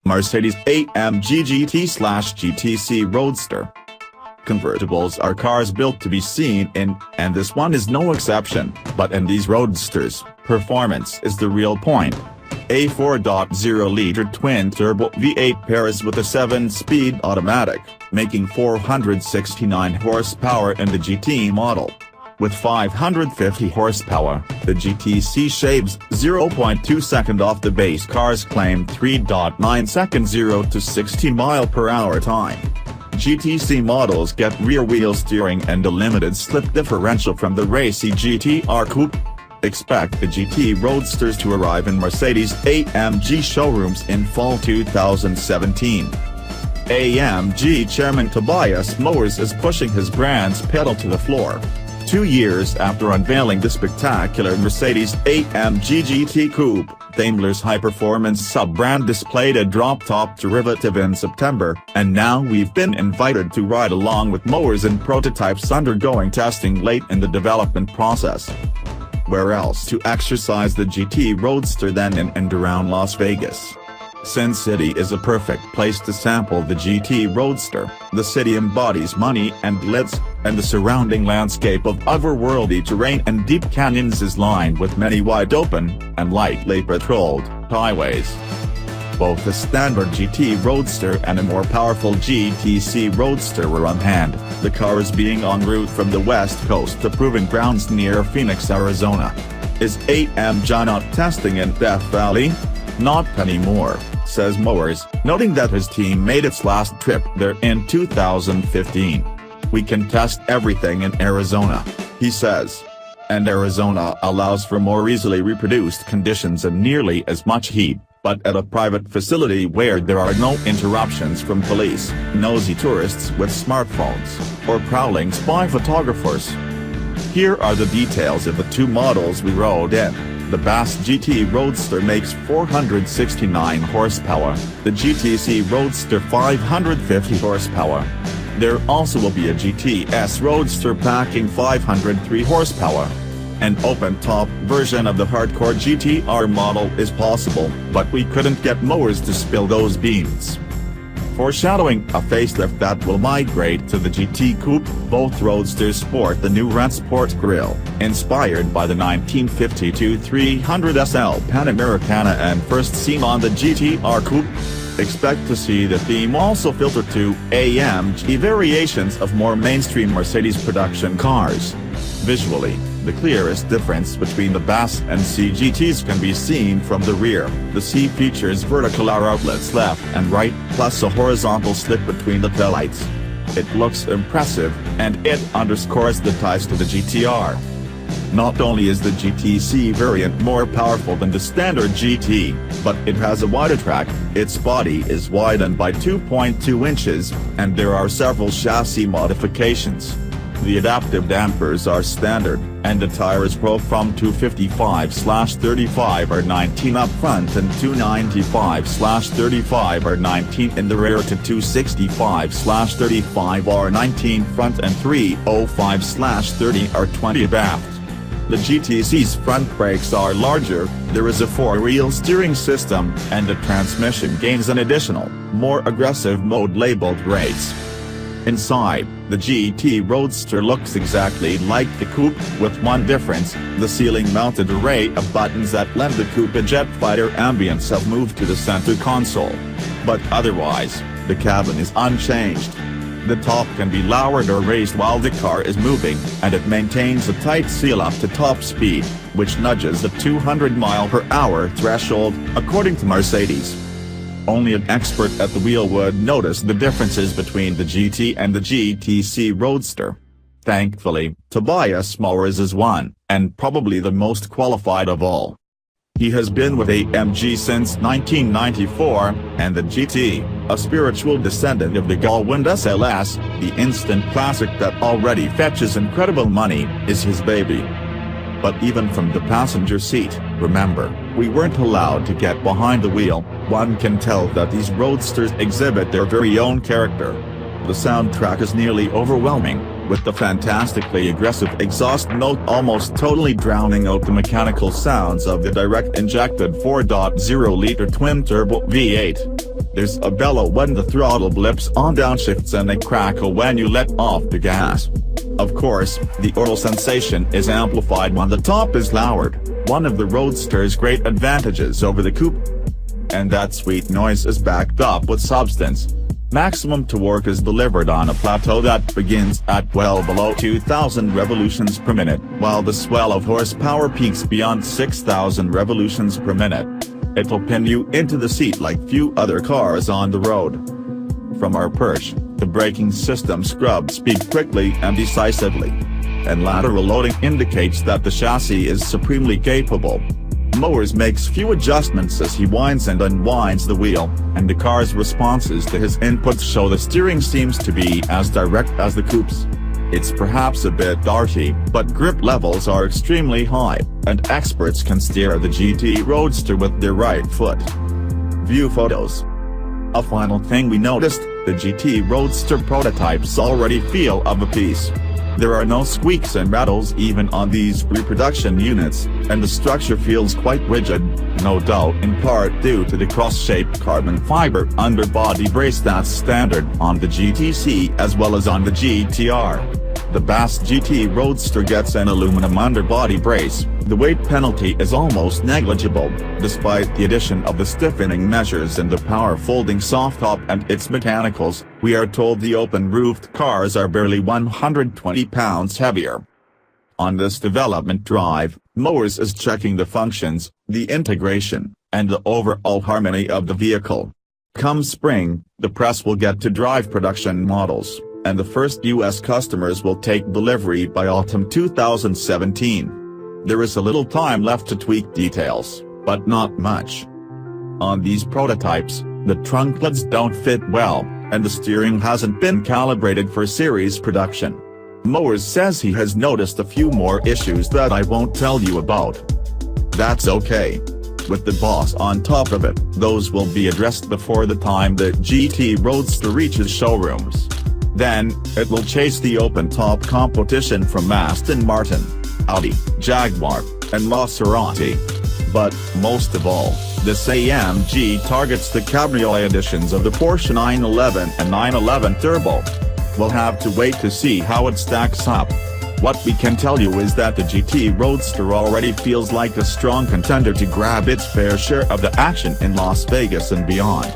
Mercedes-AMG GT/GT C Roadster. Convertibles are cars built to be seen in, and this one is no exception, but in these roadsters, performance is the real point. A 4.0-liter twin-turbo V8 pairs with a 7-speed automatic, making 469 horsepower in the GT model. With 550 horsepower, the GTC shaves 0.2 seconds off the base car's claimed 3.9 second 0 to 60 mph time. GTC models get rear-wheel steering and a limited slip differential from the racy GT-R coupe. Expect the GT Roadsters to arrive in Mercedes-AMG showrooms in fall 2017. AMG chairman Tobias Moers is pushing his brand's pedal to the floor. 2 years after unveiling the spectacular Mercedes-AMG GT coupe, Daimler's high-performance sub-brand displayed a drop-top derivative in September, and now we've been invited to ride along with Moers in prototypes undergoing testing late in the development process. Where else to exercise the GT Roadster than in and around Las Vegas? Sin City is a perfect place to sample the GT Roadster. The city embodies money and glitz, and the surrounding landscape of otherworldly terrain and deep canyons is lined with many wide-open, and lightly patrolled, highways. Both the standard GT Roadster and a more powerful GTC Roadster were on hand, the cars being en route from the west coast to proving grounds near Phoenix, Arizona. Is AMG not testing in Death Valley? Not anymore, says Moers, noting that his team made its last trip there in 2015. We can test everything in Arizona, he says. And Arizona allows for more easily reproduced conditions and nearly as much heat, but at a private facility where there are no interruptions from police, nosy tourists with smartphones, or prowling spy photographers. Here are the details of the two models we rode in. The Bass GT Roadster makes 469 horsepower, the GTC Roadster 550 horsepower. There also will be a GTS Roadster packing 503 horsepower. An open-top version of the hardcore GT-R model is possible, but we couldn't get Moers to spill those beans. Foreshadowing a facelift that will migrate to the GT Coupe, both Roadsters sport the new Red Sport grille, inspired by the 1952 300 SL Panamericana and first seen on the GT-R Coupe. Expect to see the theme also filter to AMG variations of more mainstream Mercedes production cars. Visually, the clearest difference between the Bass and C GTs can be seen from the rear. The C features vertical air outlets left and right, plus a horizontal slit between the taillights. It looks impressive, and it underscores the ties to the GT-R. Not only is the GTC variant more powerful than the standard GT, but it has a wider track, its body is widened by 2.2 inches, and there are several chassis modifications. The adaptive dampers are standard, and the tires grow from 255/35 or 19 up front and 295/35 or 19 in the rear to 265/35 or 19 front and 305/30 or 20 aft. The GTC's front brakes are larger, there is a 4-wheel steering system, and the transmission gains an additional, more aggressive mode labeled race. Inside, the GT Roadster looks exactly like the coupe, with one difference: the ceiling-mounted array of buttons that lend the coupe a jet fighter ambience have moved to the center console. But otherwise, the cabin is unchanged. The top can be lowered or raised while the car is moving, and it maintains a tight seal up to top speed, which nudges the 200 mph threshold, according to Mercedes. Only an expert at the wheel would notice the differences between the GT and the GTC Roadster. Thankfully, Tobias Moers is one, and probably the most qualified of all. He has been with AMG since 1994, and the GT, a spiritual descendant of the Gullwing SLS, the instant classic that already fetches incredible money, is his baby. But even from the passenger seat, remember, we weren't allowed to get behind the wheel. One can tell that these roadsters exhibit their very own character. The soundtrack is nearly overwhelming, with the fantastically aggressive exhaust note almost totally drowning out the mechanical sounds of the direct-injected 4.0-liter twin-turbo V8. There's a bellow when the throttle blips on downshifts and a crackle when you let off the gas. Of course, the oral sensation is amplified when the top is lowered, one of the Roadster's great advantages over the coupe. And that sweet noise is backed up with substance. Maximum torque is delivered on a plateau that begins at well below 2,000 revolutions per minute, while the swell of horsepower peaks beyond 6,000 revolutions per minute. It'll pin you into the seat like few other cars on the road. From our perch, the braking system scrubs speed quickly and decisively. And lateral loading indicates that the chassis is supremely capable. Moers makes few adjustments as he winds and unwinds the wheel, and the car's responses to his inputs show the steering seems to be as direct as the coupe's. It's perhaps a bit darty, but grip levels are extremely high, and experts can steer the GT Roadster with their right foot. View photos. A final thing we noticed, the GT Roadster prototypes already feel of a piece. There are no squeaks and rattles even on these pre-production units, and the structure feels quite rigid, no doubt in part due to the cross-shaped carbon fiber underbody brace that's standard on the GTC as well as on the GTR. The Bass GT Roadster gets an aluminum underbody brace. The weight penalty is almost negligible, despite the addition of the stiffening measures in the power folding soft top and its mechanicals. We are told the open-roofed cars are barely 120 pounds heavier. On this development drive, Moers is checking the functions, the integration, and the overall harmony of the vehicle. Come spring, the press will get to drive production models, and the first US customers will take delivery by autumn 2017. There is a little time left to tweak details, but not much. On these prototypes, the trunklets don't fit well, and the steering hasn't been calibrated for series production. Moers says he has noticed a few more issues that I won't tell you about. That's okay. With the boss on top of it, those will be addressed before the time the GT Roadster reaches showrooms. Then, it will chase the open-top competition from Aston Martin, Audi, Jaguar, and Maserati. But, most of all, this AMG targets the cabriolet editions of the Porsche 911 and 911 Turbo. We'll have to wait to see how it stacks up. What we can tell you is that the GT Roadster already feels like a strong contender to grab its fair share of the action in Las Vegas and beyond.